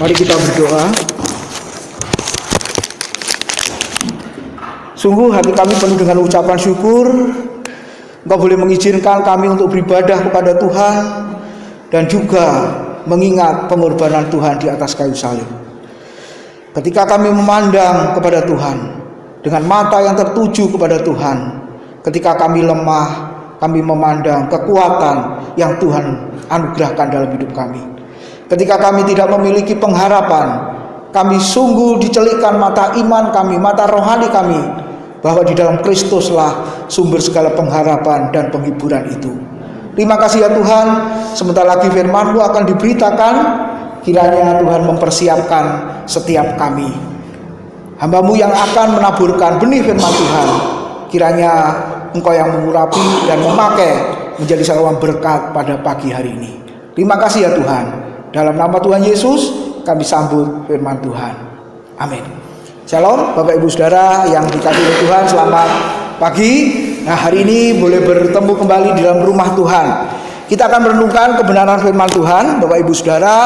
Mari kita berdoa. Sungguh hati kami penuh dengan ucapan syukur. Engkau boleh mengizinkan kami untuk beribadah kepada Tuhan dan juga mengingat pengorbanan Tuhan di atas kayu salib. Ketika kami memandang kepada Tuhan dengan mata yang tertuju kepada Tuhan, ketika kami lemah, kami memandang kekuatan yang Tuhan anugerahkan dalam hidup kami. Ketika kami tidak memiliki pengharapan, kami sungguh dicelikkan mata iman kami, mata rohani kami, bahwa di dalam Kristuslah sumber segala pengharapan dan penghiburan itu. Terima kasih ya Tuhan, sebentar lagi firman-Mu akan diberitakan. Kiranya Tuhan mempersiapkan setiap kami, hamba-Mu yang akan menaburkan benih firman Tuhan. Kiranya Engkau yang mengurapi dan memakai menjadi saluran berkat pada pagi hari ini. Terima kasih ya Tuhan. Dalam nama Tuhan Yesus kami sambut firman Tuhan. Amin. Shalom Bapak Ibu Saudara yang dikasihi oleh Tuhan, selamat pagi. Nah, hari ini boleh bertemu kembali di dalam rumah Tuhan. Kita akan merenungkan kebenaran firman Tuhan Bapak Ibu Saudara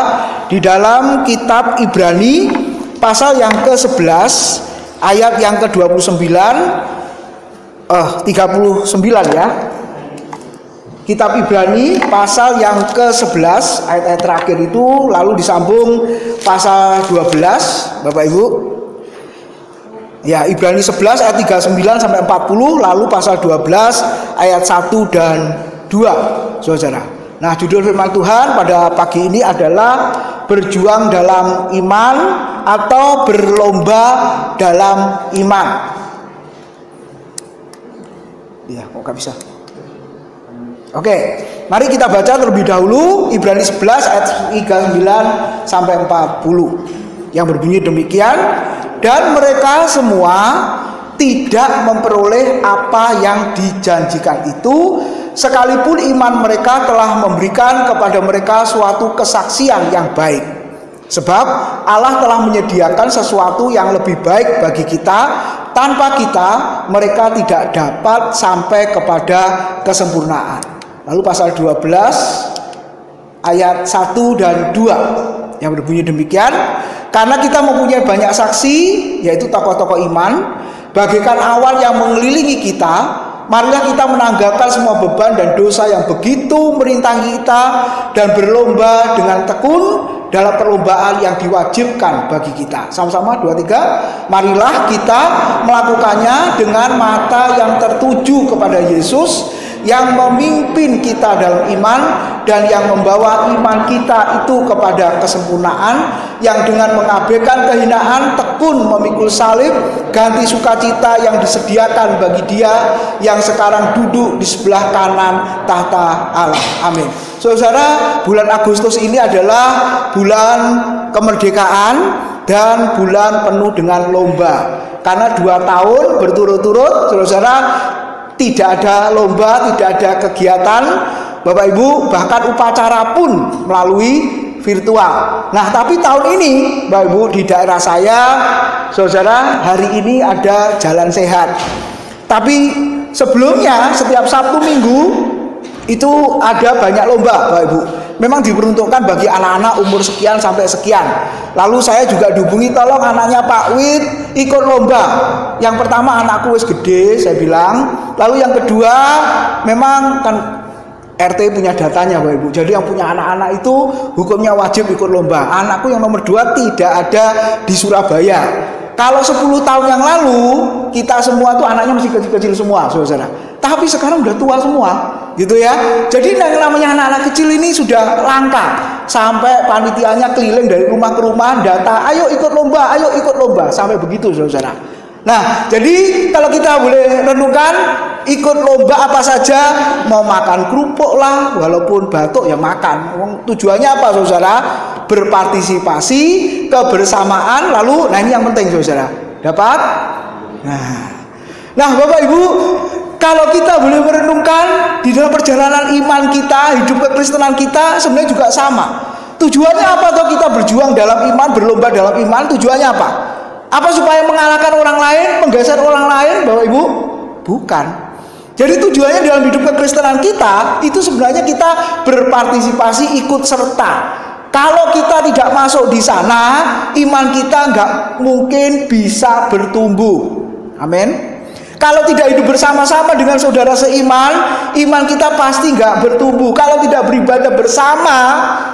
di dalam kitab Ibrani pasal yang ke-11 ayat yang ke-29 39 ya. Kitab Ibrani pasal yang ke-11 ayat-ayat terakhir itu, lalu disambung pasal 12 Bapak Ibu. Ya, Ibrani 11 ayat 39 sampai 40, lalu pasal 12 ayat 1 dan 2 Saudara. Nah, judul firman Tuhan pada pagi ini adalah berjuang dalam iman atau berlomba dalam iman. Ya, kok gak bisa? Oke, mari kita baca terlebih dahulu Ibrani 11 ayat 39 sampai 40 yang berbunyi demikian. Dan mereka semua tidak memperoleh apa yang dijanjikan itu, sekalipun iman mereka telah memberikan kepada mereka suatu kesaksian yang baik. Sebab Allah telah menyediakan sesuatu yang lebih baik bagi kita. Tanpa kita mereka tidak dapat sampai kepada kesempurnaan. Lalu pasal 12 ayat 1 dan 2 yang berbunyi demikian. Karena kita mempunyai banyak saksi, yaitu tokoh-tokoh iman, bagaikan awan yang mengelilingi kita, marilah kita menanggalkan semua beban dan dosa yang begitu merintangi kita, dan berlomba dengan tekun dalam perlombaan yang diwajibkan bagi kita. Sama-sama 2, 3. Marilah kita melakukannya dengan mata yang tertuju kepada Yesus, yang memimpin kita dalam iman dan yang membawa iman kita itu kepada kesempurnaan, yang dengan mengabaikan kehinaan tekun memikul salib, ganti sukacita yang disediakan bagi Dia yang sekarang duduk di sebelah kanan tahta Allah. Amin. Saudara, bulan Agustus ini adalah bulan kemerdekaan dan bulan penuh dengan lomba. Karena 2 tahun berturut-turut saudara tidak ada lomba, tidak ada kegiatan Bapak Ibu, bahkan upacara pun melalui virtual. Nah, tapi tahun ini Bapak Ibu di daerah saya saudara, hari ini ada jalan sehat. Tapi sebelumnya setiap Sabtu Minggu itu ada banyak lomba Bapak Ibu. Memang diperuntukkan bagi anak-anak umur sekian sampai sekian. Lalu saya juga dihubungi, tolong anaknya Pak Wid ikut lomba. Yang pertama, anakku wis gede, saya bilang. Lalu yang kedua, memang kan RT punya datanya Bapak Ibu. Jadi yang punya anak-anak itu hukumnya wajib ikut lomba. Anakku yang nomor 2 tidak ada di Surabaya. Kalau 10 tahun yang lalu kita semua tuh anaknya masih kecil-kecil semua, saudara. Tapi sekarang udah tua semua, gitu ya. Jadi yang namanya anak-anak kecil ini sudah langka. Sampai panitianya keliling dari rumah ke rumah, data, ayo ikut lomba, ayo ikut lomba, sampai begitu, saudara. Nah, jadi kalau kita boleh renungkan, ikut lomba apa saja, mau makan kerupuk lah, walaupun batuk ya makan. Tujuannya apa, saudara? Berpartisipasi, kebersamaan, lalu, nah ini yang penting, saudara, dapat. Nah, Bapak Ibu, kalau kita boleh merenungkan di dalam perjalanan iman kita, hidup kekristenan kita, sebenarnya juga sama. Tujuannya apa? Atau kita berjuang dalam iman, berlomba dalam iman, tujuannya apa? Apa supaya mengalahkan orang lain, menggeser orang lain, Bapak Ibu? Bukan. Jadi tujuannya dalam hidup kekristenan kita itu sebenarnya kita berpartisipasi, ikut serta. Kalau kita tidak masuk di sana, iman kita nggak mungkin bisa bertumbuh. Amin. Kalau tidak hidup bersama-sama dengan saudara seiman, iman kita pasti nggak bertumbuh. Kalau tidak beribadah bersama,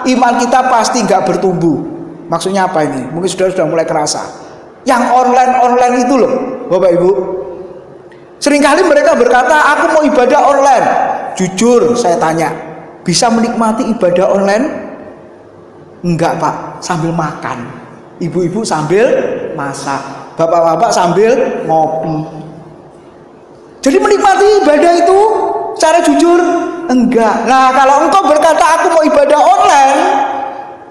iman kita pasti nggak bertumbuh. Maksudnya apa ini? Mungkin saudara sudah mulai kerasa. Yang online itu loh, Bapak Ibu. Seringkali mereka berkata, aku mau ibadah online. Jujur saya tanya, bisa menikmati ibadah online? Enggak Pak, sambil makan. Ibu-ibu sambil masak, bapak-bapak sambil ngopi. Jadi menikmati ibadah itu secara jujur? Enggak. Nah, kalau engkau berkata aku mau ibadah online,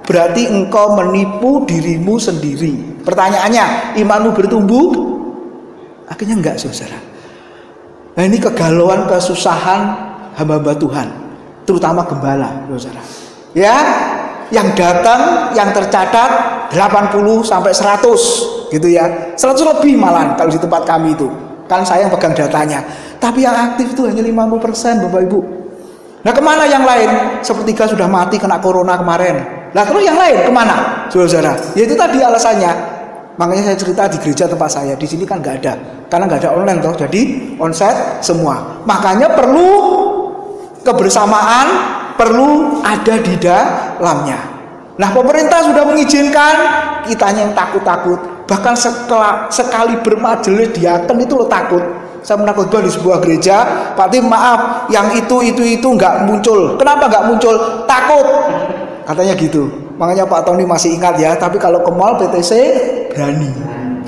berarti engkau menipu dirimu sendiri. Pertanyaannya, imanmu bertumbuh? Akhirnya enggak, saudara. Nah, ini kegalauan, kesusahan hamba-hamba Tuhan, terutama gembala, saudara. Ya, yang datang, yang tercatat 80 sampai 100 gitu ya. 100 lebih malah kalau di tempat kami itu. Kan saya yang pegang datanya. Tapi yang aktif itu hanya 50%, Bapak Ibu. Nah, kemana yang lain? Sepertiga sudah mati kena corona kemarin. Nah, terus yang lain kemana, saudara? Ya itu tadi alasannya. Makanya saya cerita di gereja tempat saya. Di sini kan nggak ada, karena nggak ada online toh. Jadi onsite semua. Makanya perlu kebersamaan, perlu ada di dalamnya. Nah, pemerintah sudah mengizinkan, kitanya yang takut-takut. Bahkan sekali bermajelis diaken itu lo takut. Saya pernah khotbah di sebuah gereja, Pak Tim maaf, yang itu nggak muncul. Kenapa nggak muncul? Takut, katanya gitu. Makanya Pak Tony masih ingat ya. Tapi kalau ke mall PTC berani.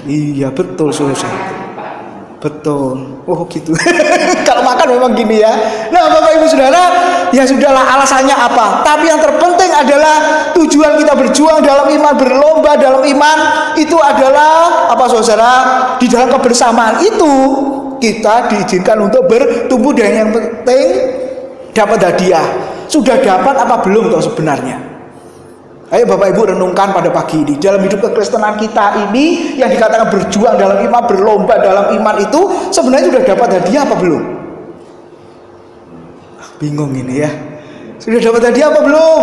Iya betul, saudara. Betul. Oh gitu. Kalau makan memang gini ya. Nah, Bapak Ibu Saudara, ya sudahlah alasannya apa. Tapi yang terpenting adalah tujuan kita berjuang dalam iman, berlomba dalam iman itu adalah apa, saudara? Di dalam kebersamaan itu kita diizinkan untuk bertumbuh, dan yang penting dapat hadiah. Sudah dapat apa belum toh sebenarnya? Ayo Bapak Ibu renungkan pada pagi ini. Dalam hidup kekristenan kita ini yang dikatakan berjuang dalam iman, berlomba dalam iman itu sebenarnya sudah dapat hadiah apa belum? Bingung ini ya. Sudah dapat hadiah apa belum?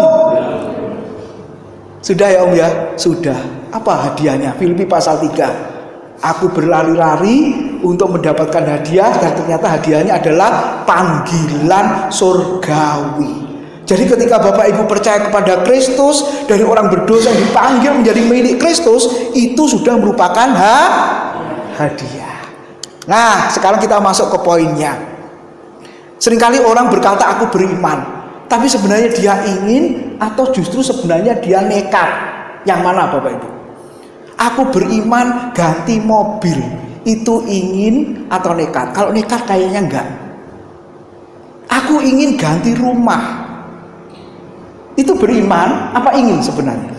Sudah ya Om ya? Sudah. Apa hadiahnya? Filipi pasal 3. Aku berlari-lari untuk mendapatkan hadiah, dan ternyata hadiahnya adalah panggilan surgawi. Jadi ketika Bapak Ibu percaya kepada Kristus, dari orang berdosa yang dipanggil menjadi milik Kristus, itu sudah merupakan hadiah. Nah, sekarang kita masuk ke poinnya. Seringkali orang berkata aku beriman, tapi sebenarnya dia ingin atau justru sebenarnya dia nekat. Yang mana Bapak Ibu? Aku beriman ganti mobil, itu ingin atau nekat? Kalau nekat kayaknya enggak. Aku ingin ganti rumah, itu beriman apa ingin sebenarnya?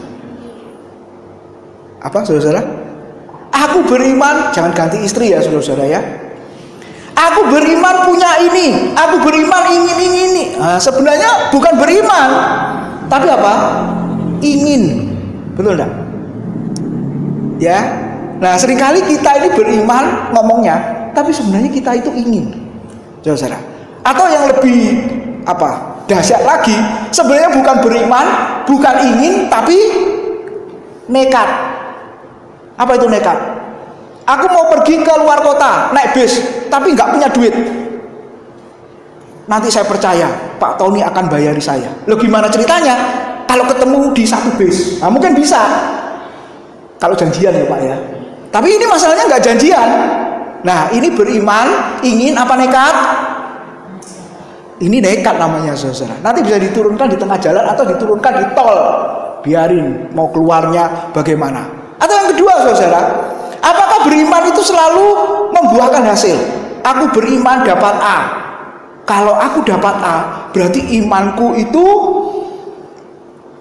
Apa saudara? Aku beriman, jangan ganti istri ya saudara ya. Aku beriman punya ini, aku beriman ingin ini. Nah, sebenarnya bukan beriman, tapi apa? Ingin, betul enggak? Ya. Nah, seringkali kita ini beriman ngomongnya, tapi sebenarnya kita itu ingin, saudara. Atau yang lebih apa? Dahsyat lagi, sebenarnya bukan beriman, bukan ingin, tapi nekat. Apa itu nekat? Aku mau pergi ke luar kota naik bis, tapi nggak punya duit. Nanti saya percaya Pak Tony akan bayari saya. Loh gimana ceritanya? Kalau ketemu di satu bis, nah mungkin bisa. Kalau janjian ya Pak ya. Tapi ini masalahnya nggak janjian. Nah ini beriman, ingin apa nekat? Ini nekat namanya saudara. Nanti bisa diturunkan di tengah jalan atau diturunkan di tol. Biarin mau keluarnya bagaimana. Atau yang kedua saudara, apakah beriman itu selalu membuahkan hasil? Aku beriman dapat A. Kalau aku dapat A, berarti imanku itu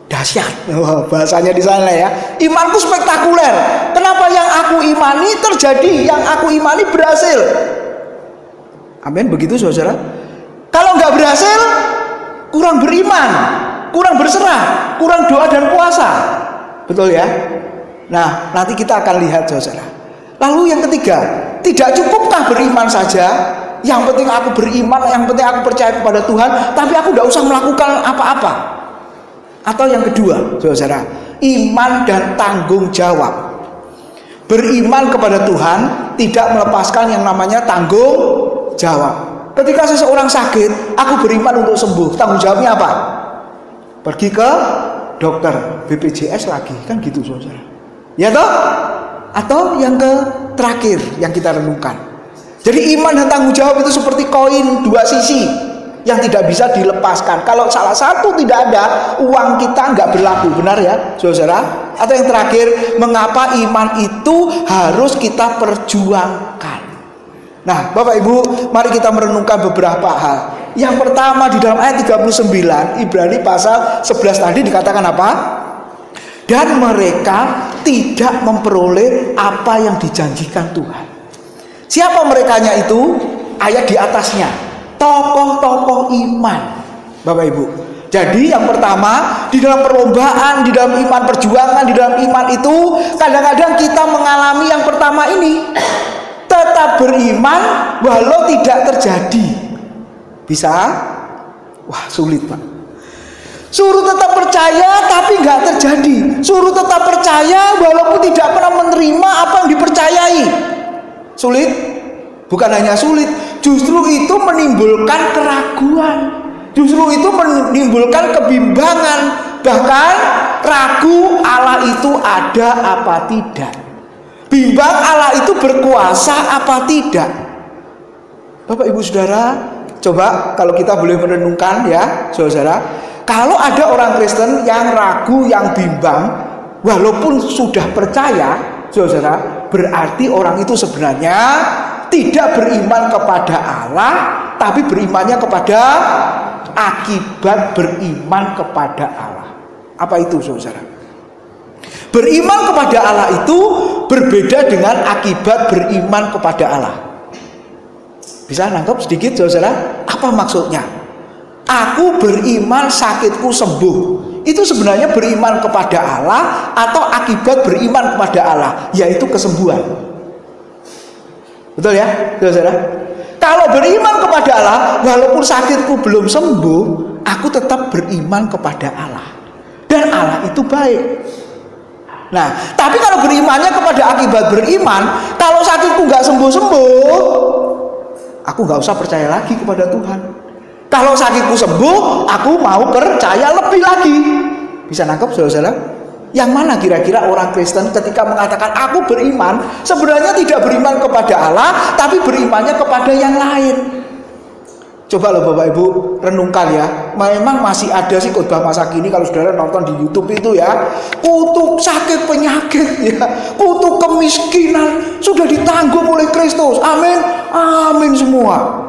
dahsyat. Bahasanya di sana ya. Imanku spektakuler. Kenapa yang aku imani terjadi, yang aku imani berhasil? Amin, begitu saudara. Kalau nggak berhasil, kurang beriman, kurang berserah, kurang doa dan puasa. Betul ya? Nah, nanti kita akan lihat saudara. Lalu yang ketiga, tidak cukupkah beriman saja? Yang penting aku beriman, yang penting aku percaya kepada Tuhan, tapi aku tidak usah melakukan apa-apa. Atau yang kedua, saudara, iman dan tanggung jawab. Beriman kepada Tuhan tidak melepaskan yang namanya tanggung jawab. Ketika seseorang sakit, aku beriman untuk sembuh. Tanggung jawabnya apa? Pergi ke dokter, BPJS lagi, kan gitu saudara. Ya toh? Atau yang terakhir yang kita renungkan. Jadi iman dan tanggung jawab itu seperti koin dua sisi yang tidak bisa dilepaskan. Kalau salah satu tidak ada, uang kita nggak berlaku, benar ya, saudara? Atau yang terakhir, mengapa iman itu harus kita perjuangkan? Nah, Bapak Ibu, mari kita merenungkan beberapa hal. Yang pertama di dalam ayat 39, Ibrani pasal 11 tadi dikatakan apa? Dan mereka tidak memperoleh apa yang dijanjikan Tuhan. Siapa merekanya itu? Ayat di atasnya. Tokoh-tokoh iman, Bapak Ibu. Jadi yang pertama, di dalam perlombaan, di dalam iman perjuangan, di dalam iman itu kadang-kadang kita mengalami yang pertama ini, tetap beriman walau tidak terjadi. Bisa? Wah, sulit Pak. Suruh tetap percaya tapi nggak terjadi. Suruh tetap percaya walaupun tidak pernah menerima apa yang dipercayai. Sulit? Bukan hanya sulit, justru itu menimbulkan keraguan. Justru itu menimbulkan kebimbangan. Bahkan ragu Allah itu ada apa tidak. Bimbang Allah itu berkuasa apa tidak. Bapak Ibu Saudara, coba kalau kita boleh merenungkan ya saudara, kalau ada orang Kristen yang ragu, yang bimbang, walaupun sudah percaya, saudara, berarti orang itu sebenarnya tidak beriman kepada Allah, tapi berimannya kepada akibat beriman kepada Allah. Apa itu, saudara? Beriman kepada Allah itu berbeda dengan akibat beriman kepada Allah. Bisa nangkep sedikit, saudara? Apa maksudnya? Aku beriman sakitku sembuh. Itu sebenarnya beriman kepada Allah atau akibat beriman kepada Allah, yaitu kesembuhan. Betul ya, saudara? Kalau beriman kepada Allah, walaupun sakitku belum sembuh, aku tetap beriman kepada Allah. Dan Allah itu baik. Nah, tapi kalau berimannya kepada akibat beriman, kalau sakitku nggak sembuh-sembuh, aku nggak usah percaya lagi kepada Tuhan. Kalau sakitku sembuh, aku mau percaya lebih lagi. Bisa nangkep, saudara? Yang mana kira-kira orang Kristen ketika mengatakan aku beriman, sebenarnya tidak beriman kepada Allah, tapi berimannya kepada yang lain. Coba loh Bapak Ibu renungkan ya. Memang masih ada sih khotbah masa kini, kalau saudara nonton di YouTube itu ya, kutuk sakit penyakit ya, kutuk kemiskinan sudah ditanggung oleh Kristus. Amin, amin semua.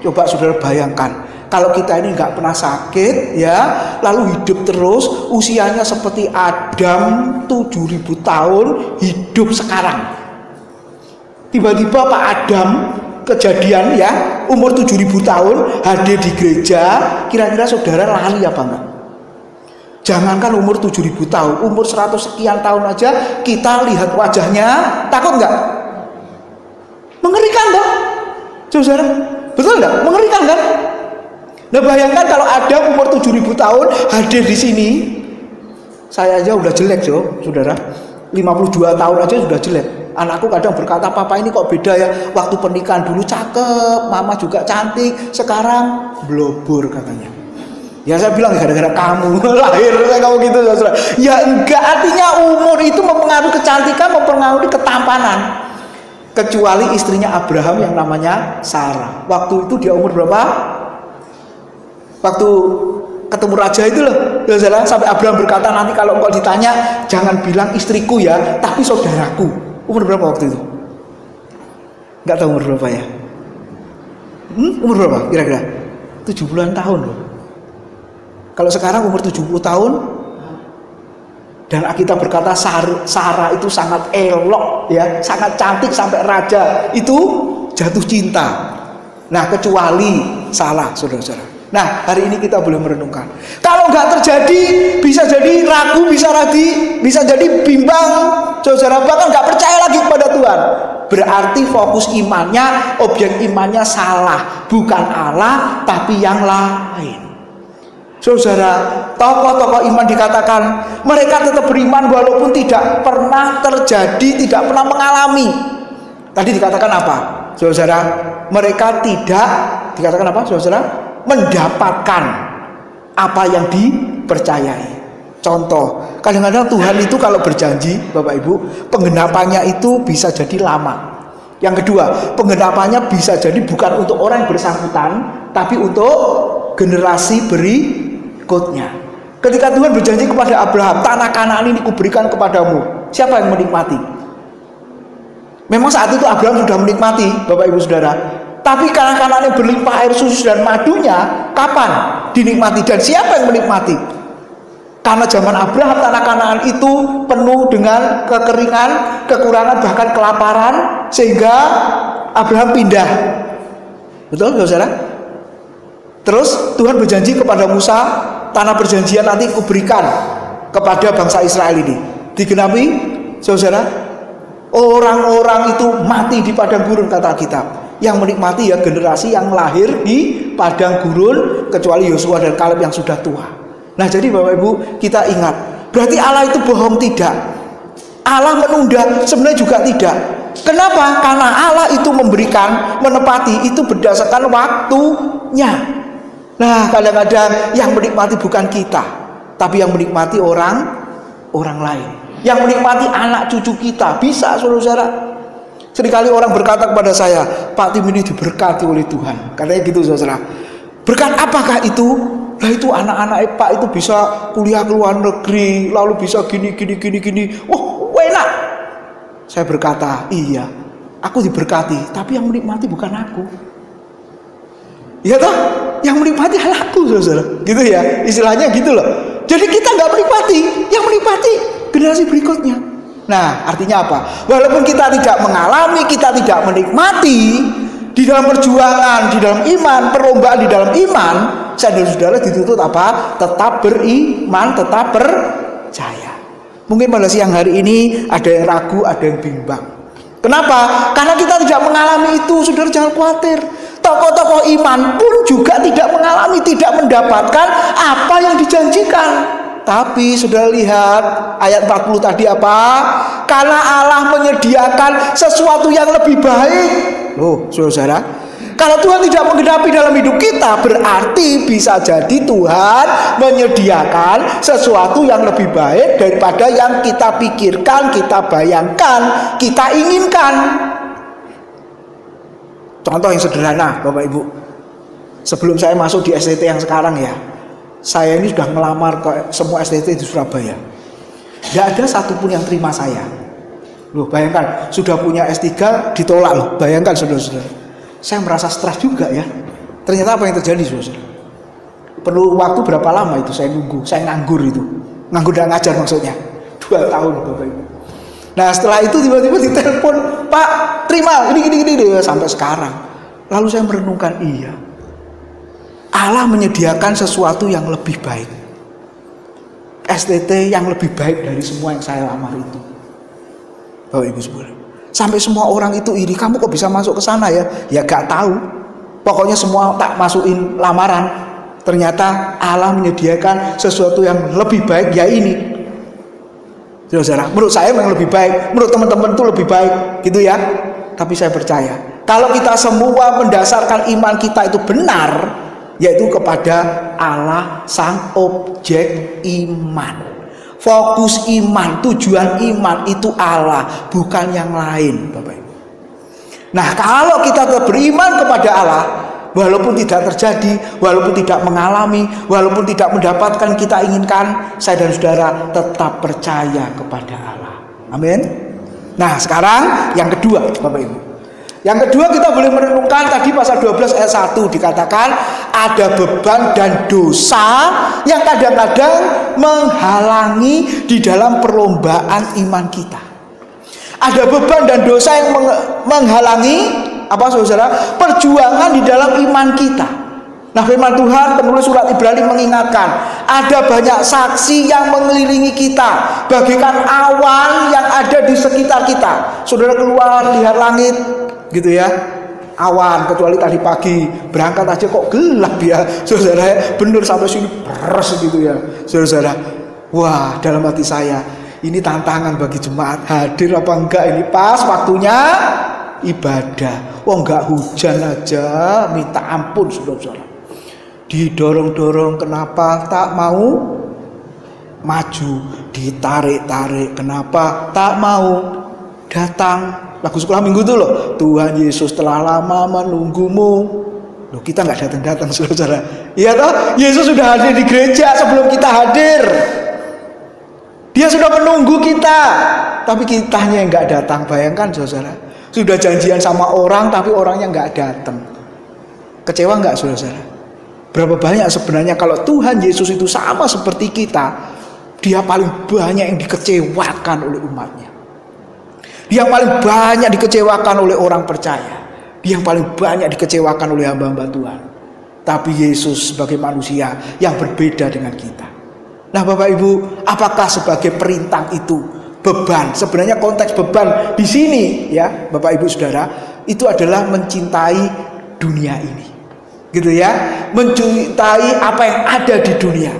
Coba saudara bayangkan, kalau kita ini nggak pernah sakit ya, lalu hidup terus, usianya seperti Adam 7.000 tahun hidup sekarang. Tiba-tiba Pak Adam kejadian ya, umur 7.000 tahun hadir di gereja, kira-kira saudara lari apa enggak? Jangankan umur 7.000 tahun, umur 100 sekian tahun aja kita lihat wajahnya, takut enggak? Mengerikan toh, saudara? Betul enggak? Mengerikan kan? Nah bayangkan kalau ada umur 7.000 tahun hadir di sini, saya aja udah jelek saudara, 52 tahun aja sudah jelek. Anakku kadang berkata, papa ini kok beda ya, waktu pernikahan dulu cakep, mama juga cantik, sekarang blobor katanya. Ya saya bilang gara-gara kamu lahir kamu gitu saudara. Ya enggak, artinya umur itu mempengaruhi kecantikan, mempengaruhi ketampanan. Kecuali istrinya Abraham yang namanya Sarah. Waktu itu dia umur berapa? Waktu ketemu raja itu loh, saudara, sampai Abraham berkata, nanti kalau engkau ditanya jangan bilang istriku ya, tapi saudaraku. Umur berapa waktu itu? Nggak tahu umur berapa ya? Umur berapa kira-kira? 70-an tahun loh. Kalau sekarang umur 70 tahun, dan kita berkata Sarah itu sangat elok ya, sangat cantik sampai raja itu jatuh cinta. Nah kecuali salah, saudara-saudara. Nah hari ini kita boleh merenungkan. Kalau nggak terjadi, bisa jadi ragu, bisa jadi bimbang, saudara, bahkan nggak percaya lagi kepada Tuhan. Berarti fokus imannya, objek imannya salah, bukan Allah tapi yang lain. Saudara, tokoh-tokoh iman dikatakan mereka tetap beriman walaupun tidak pernah terjadi, tidak pernah mengalami. Tadi dikatakan apa? Saudara, mereka tidak dikatakan apa? Saudara, mendapatkan apa yang dipercayai. Contoh, kadang-kadang Tuhan itu kalau berjanji, Bapak Ibu, penggenapannya itu bisa jadi lama. Yang kedua, penggenapannya bisa jadi bukan untuk orang yang bersangkutan, tapi untuk generasi berikutnya. Ketika Tuhan berjanji kepada Abraham, tanah Kanaan ini kuberikan kepadamu, siapa yang menikmati? Memang saat itu Abraham sudah menikmati, Bapak Ibu Saudara. Tapi tanah Kanaan yang berlimpah air susu dan madunya, kapan dinikmati dan siapa yang menikmati? Karena zaman Abraham tanah Kanaan itu penuh dengan kekeringan, kekurangan, bahkan kelaparan, sehingga Abraham pindah. Betul, saudara? Terus Tuhan berjanji kepada Musa, tanah perjanjian nanti kuberikan kepada bangsa Israel ini. Digenapi, saudara? Orang-orang itu mati di padang gurun, kata Alkitab. Yang menikmati ya generasi yang lahir di padang gurun, kecuali Yosua dan Kaleb yang sudah tua. Nah, jadi Bapak Ibu, kita ingat, berarti Allah itu bohong? Tidak. Allah menunda? Sebenarnya juga tidak. Kenapa? Karena Allah itu memberikan, menepati itu berdasarkan waktunya. Nah, kadang-kadang yang menikmati bukan kita, tapi yang menikmati orang lain. Yang menikmati anak cucu kita. Bisa, saudara. Seringkali orang berkata kepada saya, Pak Tim ini diberkati oleh Tuhan. Katanya gitu, saudara. Berkat apakah itu? Nah, itu anak-anak Pak itu bisa kuliah ke luar negeri, lalu bisa gini. Wah, enak. Saya berkata, iya, aku diberkati, tapi yang menikmati bukan aku. Iya toh? Yang menikmati anakku, saudara. Gitu ya, istilahnya gitu loh. Jadi kita nggak menikmati, yang menikmati generasi berikutnya. Nah, artinya apa? Walaupun kita tidak mengalami, kita tidak menikmati, di dalam perjuangan, di dalam iman, perlombaan di dalam iman, saudara-saudara dituntut apa? Tetap beriman, tetap percaya. Mungkin pada siang hari ini ada yang ragu, ada yang bimbang. Kenapa? Karena kita tidak mengalami itu. Saudara jangan khawatir. Tokoh-tokoh iman pun juga tidak mengalami, tidak mendapatkan apa yang dijanjikan. Tapi saudara lihat ayat 40 tadi apa? Karena Allah menyediakan sesuatu yang lebih baik. Loh, saudara, kalau Tuhan tidak menggenapi dalam hidup kita, berarti bisa jadi Tuhan menyediakan sesuatu yang lebih baik daripada yang kita pikirkan, kita bayangkan, kita inginkan. Contoh yang sederhana, Bapak Ibu. Sebelum saya masuk di STT yang sekarang ya, saya ini sudah melamar ke semua STT di Surabaya. Tidak ada satupun yang terima saya. Loh, bayangkan, sudah punya S3 ditolak loh. Bayangkan saudara-saudara. Saya merasa stres juga ya. Ternyata apa yang terjadi, saudara? Perlu waktu berapa lama itu saya nunggu, saya nganggur itu. Nganggur dan ngajar maksudnya. 2 tahun, Bapak Ibu. Nah, setelah itu tiba-tiba ditelepon, Pak, terima, gini, sampai sekarang. Lalu saya merenungkan, iya. Allah menyediakan sesuatu yang lebih baik. STT yang lebih baik dari semua yang saya lamar itu. Bapak Ibu sekalian. Sampai semua orang itu iri, kamu kok bisa masuk ke sana ya? Ya gak tahu. Pokoknya semua tak masukin lamaran. Ternyata Allah menyediakan sesuatu yang lebih baik, ya ini. Saudara, menurut saya memang lebih baik, menurut teman-teman itu lebih baik, gitu ya. Tapi saya percaya, kalau kita semua mendasarkan iman kita itu benar, yaitu kepada Allah sang objek iman. Fokus iman, tujuan iman itu Allah, bukan yang lain, Bapak Ibu. Nah, kalau kita tetap beriman kepada Allah, walaupun tidak terjadi, walaupun tidak mengalami, walaupun tidak mendapatkan kita inginkan, saya dan saudara tetap percaya kepada Allah. Amin. Nah, sekarang yang kedua, Bapak Ibu. Yang kedua, kita boleh merenungkan tadi pasal 12 ayat 1 dikatakan ada beban dan dosa yang kadang-kadang menghalangi di dalam perlombaan iman kita. Ada beban dan dosa yang menghalangi apa, saudara? Perjuangan di dalam iman kita. Nah, firman Tuhan penulis surat Ibrani mengingatkan, ada banyak saksi yang mengelilingi kita, bagaikan awan yang ada di sekitar kita. Saudara keluar lihat langit, gitu ya. awan, kecuali tadi pagi berangkat aja kok gelap ya saudara, bener sampai sini beres gitu ya saudara. Wah, dalam hati saya ini tantangan bagi jemaat, hadir apa enggak ini pas waktunya ibadah. Wah, enggak hujan aja minta ampun saudara, didorong-dorong kenapa tak mau maju, ditarik-tarik kenapa tak mau datang. Lagu sekolah minggu itu loh, Tuhan Yesus telah lama menunggumu. Loh, kita nggak datang-datang saudara. Iya toh, Yesus sudah hadir di gereja sebelum kita hadir. Dia sudah menunggu kita, tapi kitanya yang nggak datang. Bayangkan saudara, sudah janjian sama orang tapi orangnya nggak datang. Kecewa nggak saudara? Berapa banyak sebenarnya kalau Tuhan Yesus itu sama seperti kita, dia paling banyak yang dikecewakan oleh umatnya. Dia paling banyak dikecewakan oleh orang percaya. Dia yang paling banyak dikecewakan oleh hamba-hamba Tuhan. Tapi Yesus sebagai manusia yang berbeda dengan kita. Nah Bapak Ibu, apakah sebagai perintah itu beban? Sebenarnya konteks beban di sini ya Bapak Ibu Saudara, itu adalah mencintai dunia ini. Gitu ya, mencintai apa yang ada di dunia.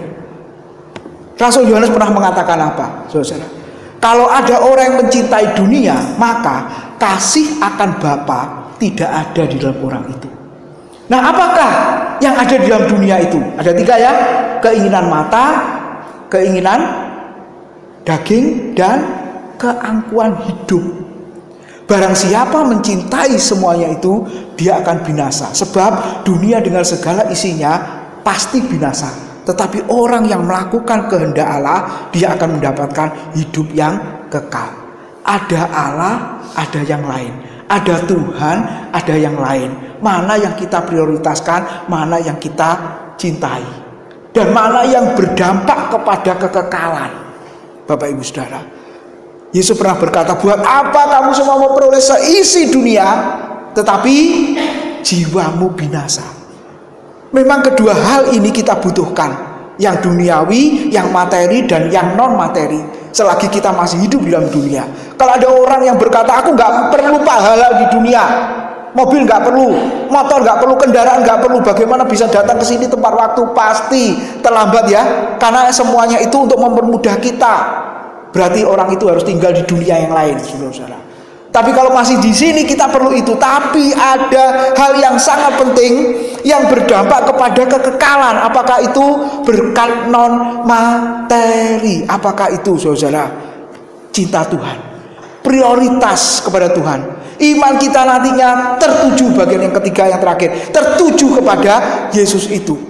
Rasul Yohanes pernah mengatakan apa, saudara? Kalau ada orang yang mencintai dunia, maka kasih akan Bapa tidak ada di dalam orang itu. Nah, apakah yang ada di dalam dunia itu? Ada 3 ya, keinginan mata, keinginan daging, dan keangkuhan hidup. Barang siapa mencintai semuanya itu, dia akan binasa. Sebab dunia dengan segala isinya pasti binasa. Tetapi orang yang melakukan kehendak Allah, dia akan mendapatkan hidup yang kekal. Ada Allah, ada yang lain. Ada Tuhan, ada yang lain. Mana yang kita prioritaskan, mana yang kita cintai, dan mana yang berdampak kepada kekekalan. Bapak Ibu Saudara, Yesus pernah berkata, buat apa kamu semua memperoleh seisi dunia, tetapi jiwamu binasa. Memang kedua hal ini kita butuhkan, yang duniawi, yang materi, dan yang non materi. Selagi kita masih hidup di dalam dunia. Kalau ada orang yang berkata, aku nggak perlu halal di dunia, mobil nggak perlu, motor nggak perlu, kendaraan nggak perlu, bagaimana bisa datang ke sini tempat waktu? Pasti terlambat ya, karena semuanya itu untuk mempermudah kita. Berarti orang itu harus tinggal di dunia yang lain, saudara. Tapi kalau masih di sini kita perlu itu. Tapi ada hal yang sangat penting yang berdampak kepada kekekalan. Apakah itu berkat non materi? Apakah itu saudara? Cinta Tuhan, prioritas kepada Tuhan. Iman kita nantinya tertuju, bagian yang ketiga yang terakhir, tertuju kepada Yesus itu.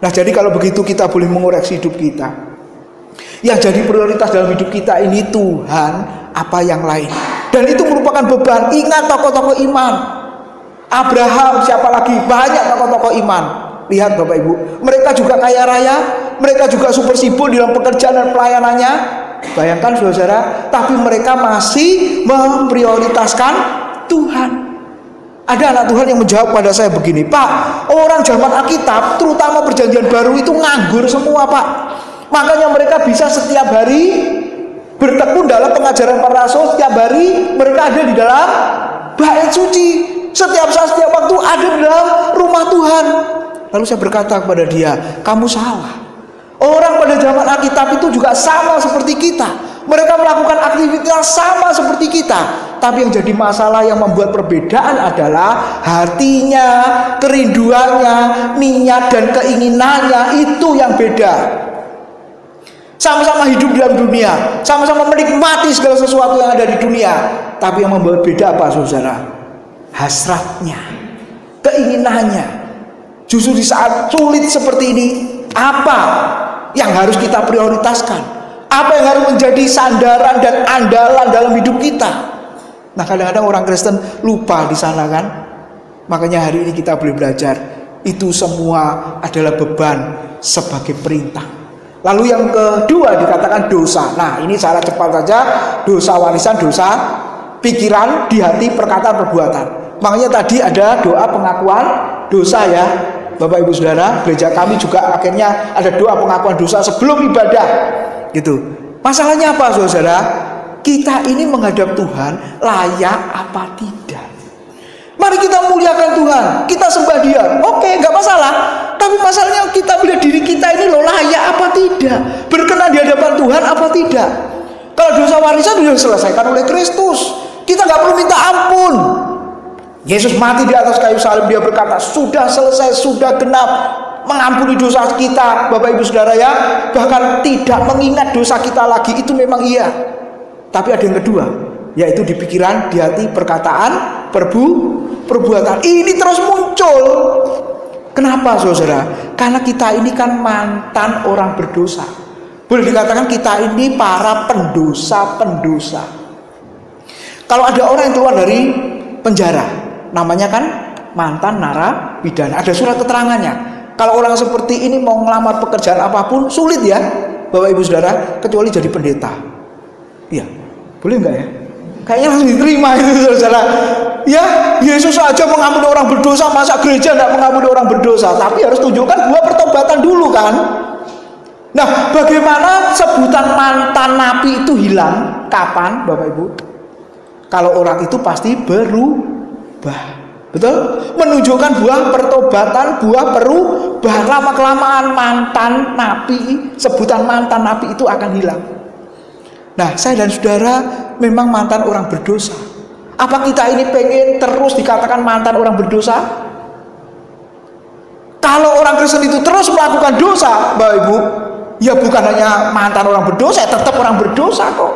Nah, jadi kalau begitu kita boleh mengoreksi hidup kita. Yang jadi prioritas dalam hidup kita ini Tuhan, apa yang lain. Dan itu merupakan beban. Ingat tokoh-tokoh iman, Abraham, siapa lagi, banyak tokoh-tokoh iman. Lihat Bapak Ibu, mereka juga kaya raya, mereka juga super sibuk dalam pekerjaan dan pelayanannya. Bayangkan saudara, tapi mereka masih memprioritaskan Tuhan. Ada anak Tuhan yang menjawab pada saya begini, Pak, orang zaman Alkitab, terutama perjanjian baru itu nganggur semua Pak. Makanya mereka bisa setiap hari bertekun dalam pengajaran para rasul. Setiap hari mereka ada di dalam bait suci. Setiap saat, setiap waktu ada di dalam rumah Tuhan. Lalu saya berkata kepada dia, kamu salah. Orang pada zaman Alkitab itu juga sama seperti kita. Mereka melakukan aktivitas sama seperti kita. Tapi yang jadi masalah, yang membuat perbedaan adalah hatinya, kerinduannya, niat dan keinginannya, itu yang beda. Sama-sama hidup dalam dunia, sama-sama menikmati segala sesuatu yang ada di dunia. Tapi yang membuat beda apa saudara? Hasratnya, keinginannya. Justru di saat sulit seperti ini, apa yang harus kita prioritaskan? Apa yang harus menjadi sandaran dan andalan dalam hidup kita? Nah, kadang-kadang orang Kristen lupa di sana kan. Makanya hari ini kita boleh belajar, itu semua adalah beban sebagai perintah. Lalu yang kedua dikatakan dosa. Nah, ini secara cepat saja, dosa warisan, dosa pikiran, di hati, perkataan, perbuatan. Makanya tadi ada doa pengakuan dosa ya Bapak Ibu Saudara. Gereja kami juga akhirnya ada doa pengakuan dosa sebelum ibadah gitu. Masalahnya apa saudara? Kita ini menghadap Tuhan layak apa tidak? Mari kita muliakan Tuhan, kita sembah Dia. Oke, nggak masalah. Tapi masalahnya kita melihat diri kita ini loh layak apa tidak, berkenan di hadapan Tuhan apa tidak. Kalau dosa warisan sudah diselesaikan oleh Kristus, kita nggak perlu minta ampun. Yesus mati di atas kayu salib, Dia berkata sudah selesai, sudah genap, mengampuni dosa kita, Bapak Ibu Saudara ya. Bahkan tidak mengingat dosa kita lagi, itu memang iya. Tapi ada yang kedua, yaitu di pikiran, di hati, perkataan, perbuatan. Ini terus muncul. Kenapa saudara? Karena kita ini kan mantan orang berdosa. Boleh dikatakan kita ini para pendosa-pendosa. Kalau ada orang yang keluar dari penjara, namanya kan mantan narapidana. Ada surat keterangannya. Kalau orang seperti ini mau ngelamar pekerjaan apapun sulit ya, Bapak Ibu Saudara, kecuali jadi pendeta. Iya, boleh nggak ya? Kayaknya langsung diterima itu saudara. Ya, Yesus saja mengampuni orang berdosa, masa gereja tidak mengampuni orang berdosa? Tapi harus tunjukkan buah pertobatan dulu kan. Nah, bagaimana sebutan mantan napi itu hilang? Kapan, Bapak Ibu? Kalau orang itu pasti berubah, betul? Menunjukkan buah pertobatan, buah perubahan. Lama-kelamaan mantan napi, sebutan mantan napi itu akan hilang. Nah, saya dan saudara memang mantan orang berdosa. Apa kita ini pengen terus dikatakan mantan orang berdosa? Kalau orang Kristen itu terus melakukan dosa, Bapak Ibu, ya bukan hanya mantan orang berdosa, tetap orang berdosa kok.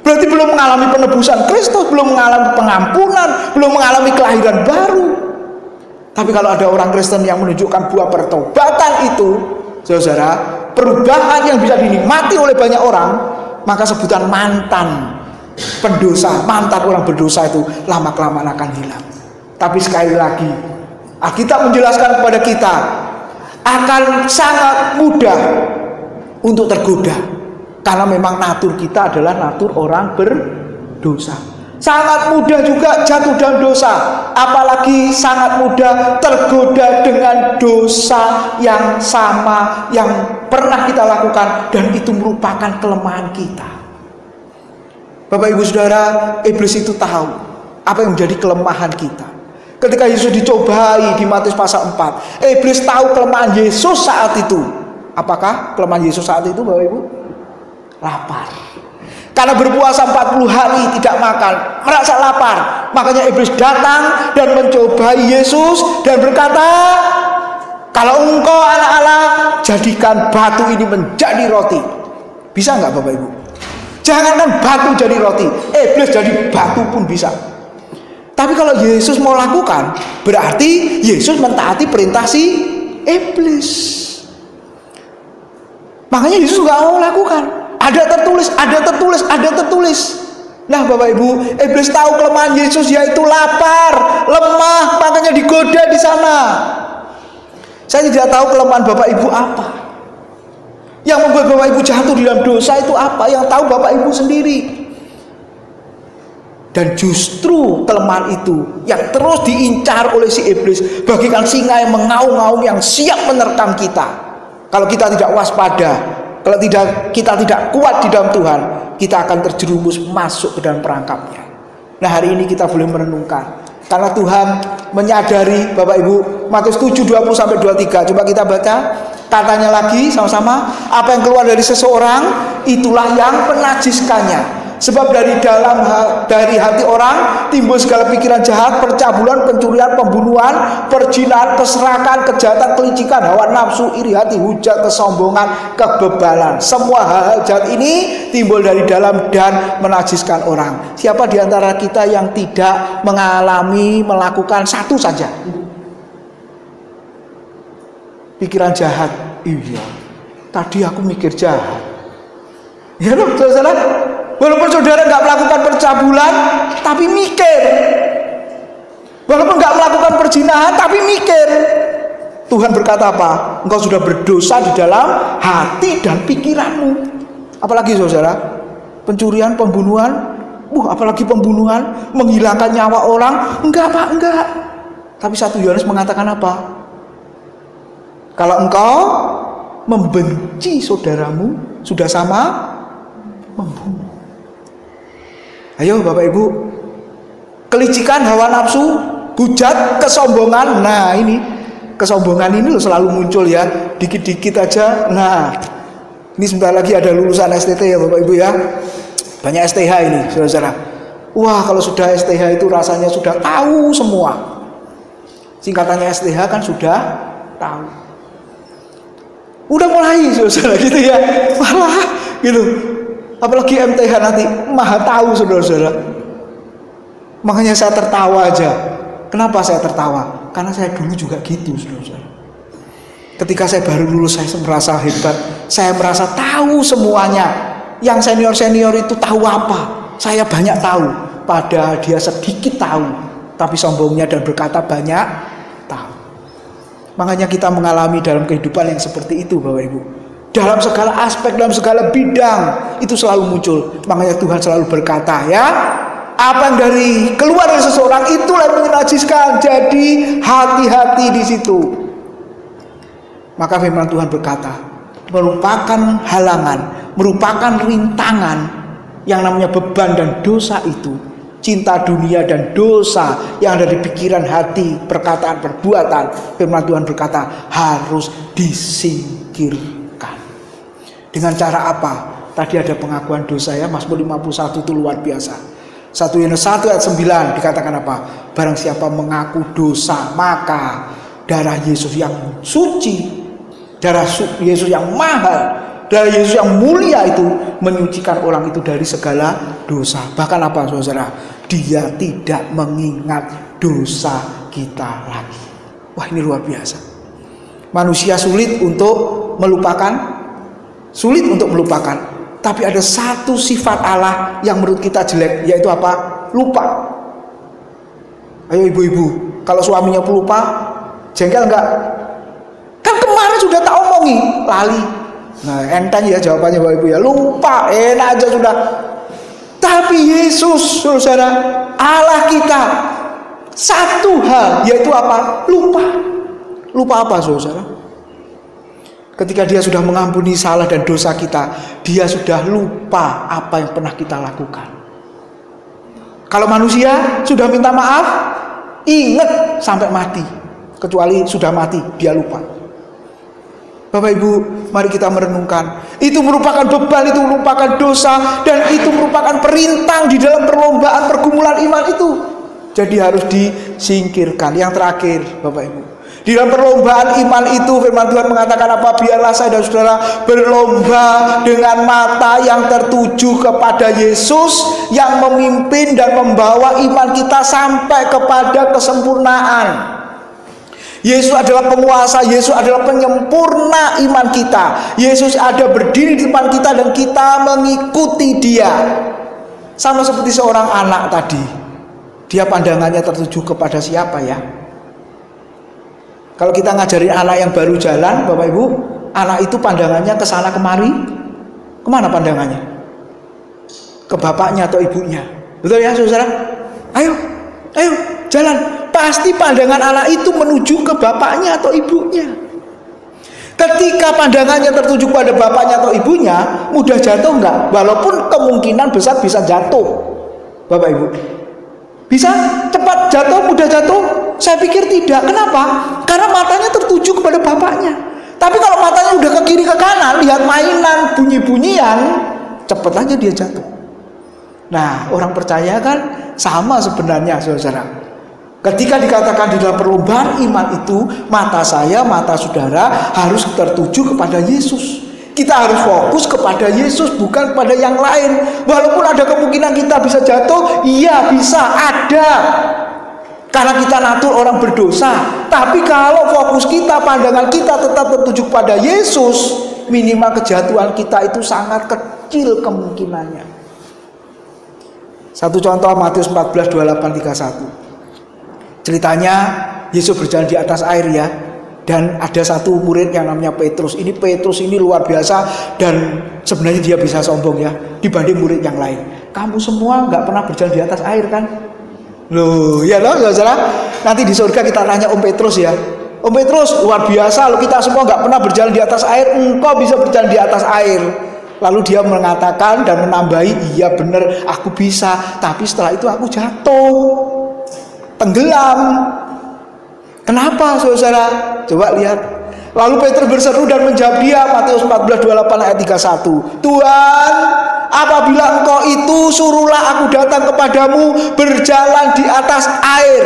Berarti belum mengalami penebusan Kristus, belum mengalami pengampunan, belum mengalami kelahiran baru. Tapi kalau ada orang Kristen yang menunjukkan buah pertobatan itu, saudara, perubahan yang bisa dinikmati oleh banyak orang, maka sebutan mantan pendosa, mantan orang berdosa itu lama-kelamaan akan hilang. Tapi sekali lagi, Alkitab menjelaskan kepada kita akan sangat mudah untuk tergoda, karena memang natur kita adalah natur orang berdosa. Sangat mudah juga jatuh dalam dosa, apalagi sangat mudah tergoda dengan dosa yang sama yang pernah kita lakukan, dan itu merupakan kelemahan kita. Bapak Ibu Saudara, iblis itu tahu apa yang menjadi kelemahan kita. Ketika Yesus dicobai di Matius pasal 4, iblis tahu kelemahan Yesus saat itu. Apakah kelemahan Yesus saat itu, Bapak Ibu? Lapar. Karena berpuasa 40 hari tidak makan, merasa lapar. Makanya iblis datang dan mencobai Yesus dan berkata, kalau engkau anak Allah, jadikan batu ini menjadi roti. Bisa nggak Bapak Ibu? Jangankan batu jadi roti, iblis jadi batu pun bisa. Tapi kalau Yesus mau lakukan, berarti Yesus mentaati perintah si iblis. Makanya Yesus nggak mau lakukan. Ada tertulis, ada tertulis, ada tertulis. Nah Bapak Ibu, iblis tahu kelemahan Yesus, yaitu lapar, lemah, makanya digoda di sana. Saya tidak tahu kelemahan Bapak Ibu apa. Yang membuat Bapak Ibu jatuh di dalam dosa itu apa? Yang tahu Bapak Ibu sendiri. Dan justru kelemahan itu yang terus diincar oleh si iblis, bagaikan singa yang mengaum-ngaum yang siap menerkam kita. Kalau kita tidak waspada, kalau kita tidak kuat di dalam Tuhan, kita akan terjerumus masuk ke dalam perangkapnya. Nah hari ini kita boleh merenungkan, karena Tuhan menyadari, Bapak Ibu, Matius 7:20-23. Coba kita baca. Katanya lagi sama-sama, apa yang keluar dari seseorang itulah yang menajiskannya. Sebab dari hati orang timbul segala pikiran jahat, percabulan, pencurian, pembunuhan, perzinahan, peserakan, kejahatan, kelicikan, hawa nafsu, iri hati, hujat, kesombongan, kebebalan. Semua hal-hal jahat ini timbul dari dalam dan menajiskan orang. Siapa di antara kita yang tidak mengalami melakukan satu saja? Pikiran jahat. Iya, tadi aku mikir jahat. Ya loh, saudara. Walaupun saudara nggak melakukan percabulan, tapi mikir. Walaupun nggak melakukan perzinahan, tapi mikir. Tuhan berkata apa? Engkau sudah berdosa di dalam hati dan pikiranmu. Apalagi saudara, pencurian, pembunuhan, apalagi pembunuhan, menghilangkan nyawa orang. Enggak Pak, enggak. Tapi 1 Yohanes mengatakan apa? Kalau engkau membenci saudaramu, sudah sama membunuh. Ayo Bapak Ibu, kelicikan, hawa nafsu, hujat kesombongan. Nah ini kesombongan ini loh selalu muncul ya, dikit-dikit aja. Nah ini sebentar lagi ada lulusan STT ya Bapak Ibu ya, banyak STH ini saudara-saudara. Wah kalau sudah STH itu rasanya sudah tahu semua. Singkatannya STH kan sudah tahu. Udah mulai saudara gitu ya, malah gitu. Apalagi MTH nanti maha tahu saudara-saudara. Makanya saya tertawa aja. Kenapa saya tertawa? Karena saya dulu juga gitu saudara-saudara. Ketika saya baru lulus saya merasa hebat. Saya merasa tahu semuanya. Yang senior-senior itu tahu apa? Saya banyak tahu. Padahal dia sedikit tahu. Tapi sombongnya dan berkata banyak tahu. Makanya kita mengalami dalam kehidupan yang seperti itu Bapak Ibu. Dalam segala aspek, dalam segala bidang itu selalu muncul. Makanya Tuhan selalu berkata ya, apa yang dari keluar dari seseorang itulah yang menajiskan. Jadi hati-hati di situ. Maka firman Tuhan berkata, merupakan halangan, merupakan rintangan yang namanya beban dan dosa itu. Cinta dunia dan dosa yang ada di pikiran, hati, perkataan, perbuatan. Firman Tuhan berkata harus disingkirkan. Dengan cara apa? Tadi ada pengakuan dosa ya, Mazmur 51 itu luar biasa. 1 Yohanes 1 ayat 9 dikatakan apa? Barang siapa mengaku dosa, maka darah Yesus yang suci, darah Yesus yang mahal, darah Yesus yang mulia itu menyucikan orang itu dari segala dosa. Bahkan apa saudara? Dia tidak mengingat dosa kita lagi. Wah ini luar biasa. Manusia sulit untuk melupakan. Sulit untuk melupakan. Tapi ada satu sifat Allah yang menurut kita jelek, yaitu apa? Lupa. Ayo ibu-ibu, kalau suaminya pelupa, jengkel enggak? Kan kemarin sudah tak omongi, lali. Nah enteng ya jawabannya Bapak Ibu ya, lupa, enak aja sudah. Tapi Yesus, saudara, Allah kita, satu hal, yaitu apa? Lupa. Lupa apa saudara? Ketika dia sudah mengampuni salah dan dosa kita, dia sudah lupa apa yang pernah kita lakukan. Kalau manusia sudah minta maaf, ingat sampai mati. Kecuali sudah mati, dia lupa. Bapak Ibu, mari kita merenungkan. Itu merupakan beban, itu merupakan dosa, dan itu merupakan perintang di dalam perlombaan pergumulan iman itu. Jadi harus disingkirkan. Yang terakhir, Bapak Ibu, di dalam perlombaan iman itu firman Tuhan mengatakan apa? Biarlah saya dan saudara berlomba dengan mata yang tertuju kepada Yesus yang memimpin dan membawa iman kita sampai kepada kesempurnaan. Yesus adalah penguasa, Yesus adalah penyempurna iman kita. Yesus ada berdiri di depan kita dan kita mengikuti dia. Sama seperti seorang anak tadi. Dia pandangannya tertuju kepada siapa ya? Kalau kita ngajarin anak yang baru jalan, Bapak Ibu, anak itu pandangannya ke sana kemari. Kemana pandangannya? Ke bapaknya atau ibunya. Betul ya saudara? Ayo jalan. Pasti pandangan anak itu menuju ke bapaknya atau ibunya. Ketika pandangannya tertuju pada bapaknya atau ibunya, mudah jatuh enggak? Walaupun kemungkinan besar bisa jatuh, Bapak Ibu. Bisa cepat jatuh, mudah jatuh? Saya pikir tidak. Kenapa? Karena matanya tertuju kepada bapaknya. Tapi kalau matanya udah ke kiri ke kanan, lihat mainan, bunyi-bunyian, cepat aja dia jatuh. Nah, orang percaya kan sama sebenarnya saudara. Ketika dikatakan di dalam perlombaan iman itu, mata saya, mata saudara harus tertuju kepada Yesus. Kita harus fokus kepada Yesus, bukan kepada yang lain. Walaupun ada kemungkinan kita bisa jatuh, iya bisa, ada. Karena kita natur orang berdosa. Tapi kalau fokus kita, pandangan kita tetap tertuju kepada Yesus, minimal kejatuhan kita itu sangat kecil kemungkinannya. Satu contoh Matius 14:28-31. Ceritanya Yesus berjalan di atas air ya. Dan ada satu murid yang namanya Petrus. Ini Petrus ini luar biasa. Dan sebenarnya dia bisa sombong ya, dibanding murid yang lain. Kamu semua gak pernah berjalan di atas air kan? Loh, ya loh saudara. Nanti di surga kita tanya Om Petrus ya. Om Petrus luar biasa loh, kita semua gak pernah berjalan di atas air, engkau bisa berjalan di atas air. Lalu dia mengatakan dan menambahi, iya benar aku bisa, tapi setelah itu aku jatuh. tenggelam. Kenapa saudara? Coba lihat. Lalu Petrus berseru dan menjawab dia, Matius 14:28 ayat 31. Tuhan, apabila engkau itu, suruhlah aku datang kepadamu berjalan di atas air.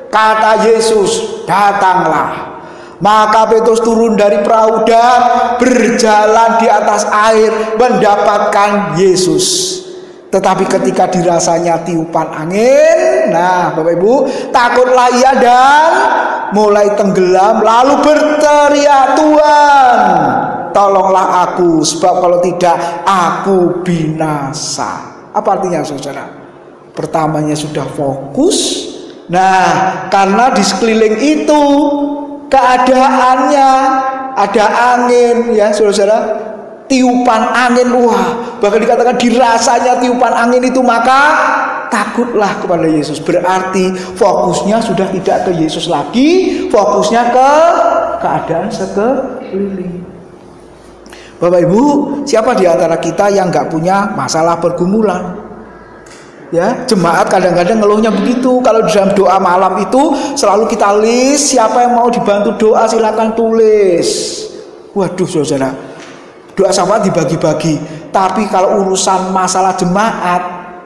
Kata Yesus, datanglah. Maka Petrus turun dari perahu dan berjalan di atas air mendapatkan Yesus. Tetapi ketika dirasanya tiupan angin, nah Bapak Ibu, takutlah ia dan mulai tenggelam, lalu berteriak, Tuhan, tolonglah aku, sebab kalau tidak aku binasa. Apa artinya saudara? Pertamanya sudah fokus. Nah, karena di sekeliling itu keadaannya ada angin, ya saudara, tiupan angin, wah, bahkan dikatakan dirasanya tiupan angin itu, maka takutlah kepada Yesus. Berarti fokusnya sudah tidak ke Yesus lagi, fokusnya ke keadaan sekeliling. Bapak Ibu, siapa di antara kita yang nggak punya masalah pergumulan? Ya, jemaat kadang-kadang ngeluhnya begitu. Kalau di dalam doa malam itu selalu kita list, siapa yang mau dibantu doa silakan tulis. Waduh saudara, doa syafaat dibagi-bagi. Tapi kalau urusan masalah jemaat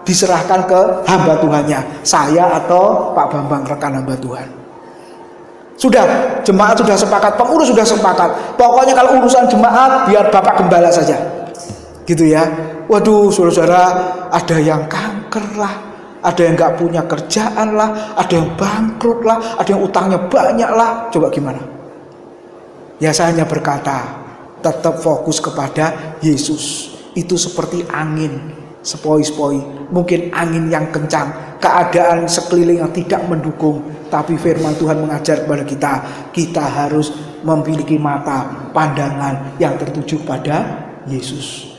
diserahkan ke hamba Tuhannya, saya atau Pak Bambang, rekan hamba Tuhan. Sudah, jemaat sudah sepakat, pengurus sudah sepakat. Pokoknya kalau urusan jemaat biar Bapak Gembala saja. Gitu ya. Waduh saudara, ada yang kanker lah, ada yang gak punya kerjaan lah, ada yang bangkrut lah, ada yang utangnya banyak lah. Coba gimana? Ya saya hanya berkata, tetap fokus kepada Yesus. Itu seperti angin sepoi-sepoi, mungkin angin yang kencang, keadaan sekeliling yang tidak mendukung, tapi firman Tuhan mengajar kepada kita, kita harus memiliki mata pandangan yang tertuju pada Yesus.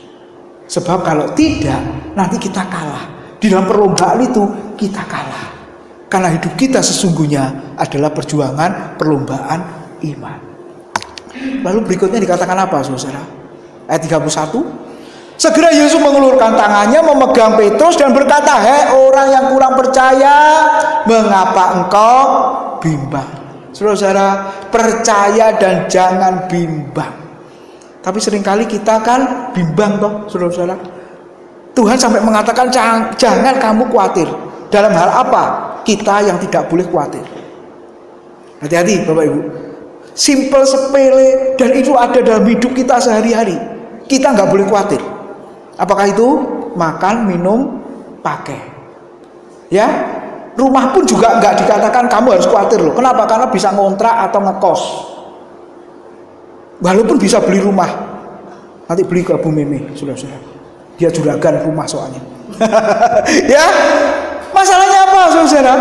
Sebab kalau tidak, nanti kita kalah. Di dalam perlombaan itu kita kalah. Karena hidup kita sesungguhnya adalah perjuangan perlombaan iman. Lalu berikutnya dikatakan apa saudara? Ayat 31. Segera Yesus mengulurkan tangannya memegang Petrus dan berkata, hei orang yang kurang percaya, mengapa engkau bimbang? Saudara, percaya dan jangan bimbang. Tapi seringkali kita kan bimbang toh saudara-saudara. Tuhan sampai mengatakan jangan kamu khawatir. Dalam hal apa? Kita yang tidak boleh khawatir. Hati-hati Bapak Ibu. Simple, sepele, dan itu ada dalam hidup kita sehari-hari. Kita nggak boleh khawatir. Apakah itu? Makan, minum, pakai. Ya, rumah pun juga nggak dikatakan kamu harus khawatir loh. Kenapa? Karena bisa ngontrak atau ngekos. Walaupun bisa beli rumah, nanti beli ke Bu Meme, saudara-saudara. Dia juragan rumah soalnya. Ya, masalahnya apa, saudara?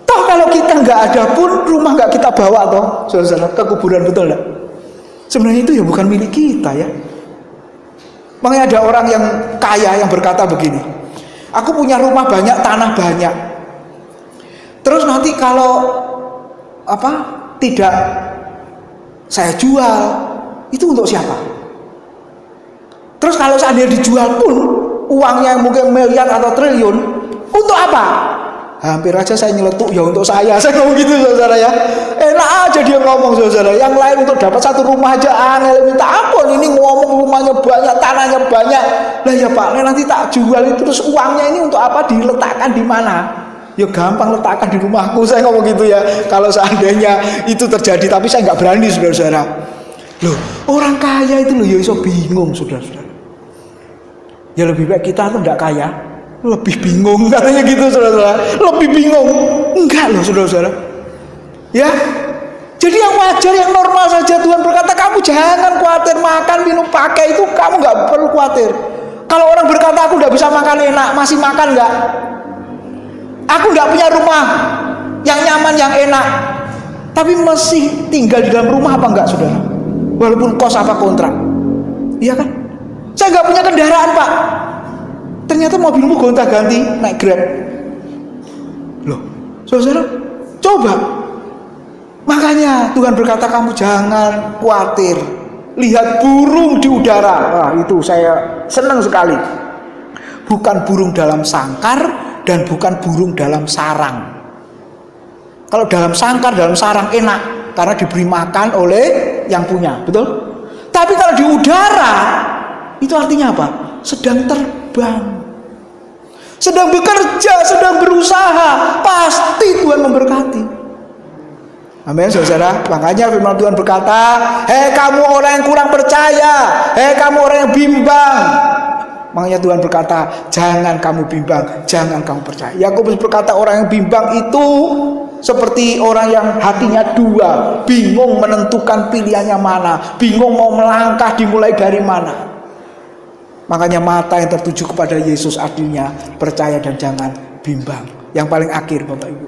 Toh kalau kita nggak ada pun rumah nggak kita bawa toh, saudara-saudara, ke kuburan, betul nggak? Sebenarnya itu ya bukan milik kita ya. Makanya ada orang yang kaya yang berkata begini, aku punya rumah banyak, tanah banyak. Terus nanti kalau tidak saya jual, itu untuk siapa? Terus kalau seandainya dijual pun, uangnya mungkin miliar atau triliun, untuk apa? Hampir aja saya nyeletuk, ya untuk saya ngomong gitu saudara ya. Enak aja dia ngomong saudara. Yang lain untuk dapat satu rumah aja angel, minta ampun, ini ngomong rumahnya banyak, tanahnya banyak. Lah ya Pak, nanti tak jual itu, terus uangnya ini untuk apa? Diletakkan di mana? Ya gampang, letakkan di rumahku, saya ngomong gitu ya. Kalau seandainya itu terjadi, tapi saya nggak berani saudara-saudara. Loh, orang kaya itu loh ya iso bingung saudara-saudara. Ya lebih baik kita tuh nggak kaya, lebih bingung katanya gitu saudara-saudara. Lebih bingung, enggak loh saudara-saudara. Ya, jadi yang wajar, yang normal saja Tuhan berkata kamu jangan khawatir, makan, minum, pakai itu kamu nggak perlu khawatir. Kalau orang berkata aku nggak bisa makan enak, masih makan nggak? Aku nggak punya rumah yang nyaman, yang enak, tapi masih tinggal di dalam rumah apa enggak saudara? Walaupun kos apa kontrak, iya kan? Saya nggak punya kendaraan Pak, ternyata mobilmu gonta-ganti naik Grab. Loh, saudara, coba. Makanya Tuhan berkata kamu jangan khawatir. Lihat burung di udara. Wah, itu saya senang sekali. Bukan burung dalam sangkar dan bukan burung dalam sarang. Kalau dalam sangkar, dalam sarang enak karena diberi makan oleh yang punya, betul? Tapi kalau di udara itu artinya apa? Sedang terbang, sedang bekerja, sedang berusaha, pasti Tuhan memberkati. Amin, saudara. Makanya firman Tuhan berkata, hei kamu orang yang kurang percaya, hei kamu orang yang bimbang. Makanya Tuhan berkata, jangan kamu bimbang, jangan kamu percaya. Yakobus berkata, orang yang bimbang itu seperti orang yang hatinya dua, bingung menentukan pilihannya mana, bingung mau melangkah dimulai dari mana. Makanya mata yang tertuju kepada Yesus artinya percaya dan jangan bimbang. Yang paling akhir Bapak Ibu,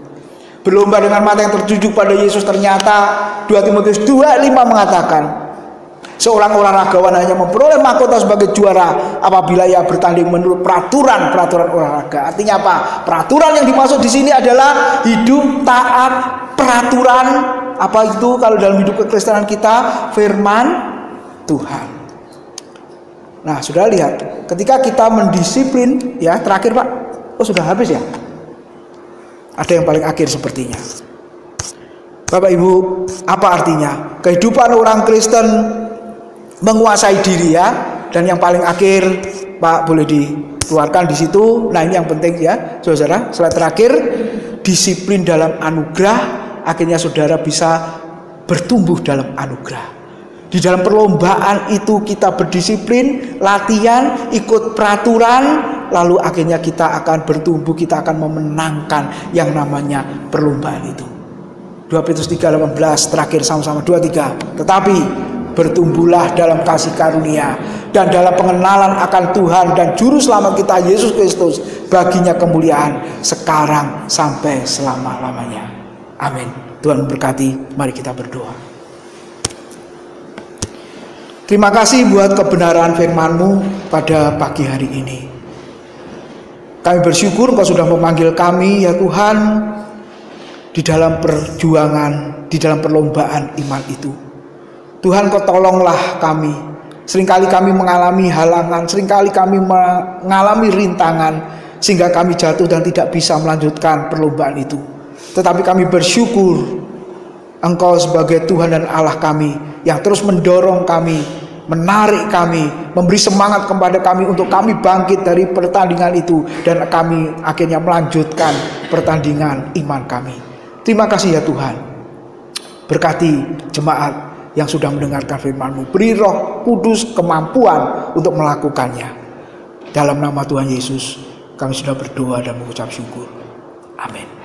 berlomba dengan mata yang tertuju pada Yesus. Ternyata 2 Timotius 2:5 mengatakan, seorang olahragawan hanya memperoleh mahkota sebagai juara apabila ia bertanding menurut peraturan olahraga. Artinya apa? Peraturan yang dimaksud di sini adalah hidup taat peraturan. Apa itu kalau dalam hidup kekristenan kita? Firman Tuhan. Nah, sudah lihat, ketika kita mendisiplin, ya terakhir Pak, oh sudah habis ya? Ada yang paling akhir sepertinya. Bapak Ibu, apa artinya? Kehidupan orang Kristen menguasai diri ya, dan yang paling akhir Pak boleh dikeluarkan di situ. Nah ini yang penting ya, saudara. Slide terakhir, disiplin dalam anugerah. Akhirnya saudara bisa bertumbuh dalam anugerah. Di dalam perlombaan itu kita berdisiplin, latihan, ikut peraturan, lalu akhirnya kita akan bertumbuh, kita akan memenangkan yang namanya perlombaan itu. 2 Petrus 3:18 terakhir sama-sama 2-3. Tetapi bertumbuhlah dalam kasih karunia dan dalam pengenalan akan Tuhan dan Juru Selamat kita Yesus Kristus, baginya kemuliaan sekarang sampai selama-lamanya. Amin. Tuhan memberkati. Mari kita berdoa. Terima kasih buat kebenaran firman-Mu pada pagi hari ini. Kami bersyukur Engkau sudah memanggil kami ya Tuhan, di dalam perjuangan, di dalam perlombaan iman itu. Tuhan, Kau tolonglah kami. Seringkali kami mengalami halangan, seringkali kami mengalami rintangan, sehingga kami jatuh dan tidak bisa melanjutkan perlombaan itu. Tetapi kami bersyukur Engkau sebagai Tuhan dan Allah kami, yang terus mendorong kami, menarik kami, memberi semangat kepada kami untuk kami bangkit dari pertandingan itu, dan kami akhirnya melanjutkan pertandingan iman kami. Terima kasih ya Tuhan. Berkati jemaat yang sudah mendengarkan firman-Mu. Beri Roh Kudus kemampuan untuk melakukannya. Dalam nama Tuhan Yesus kami sudah berdoa dan mengucap syukur. Amin.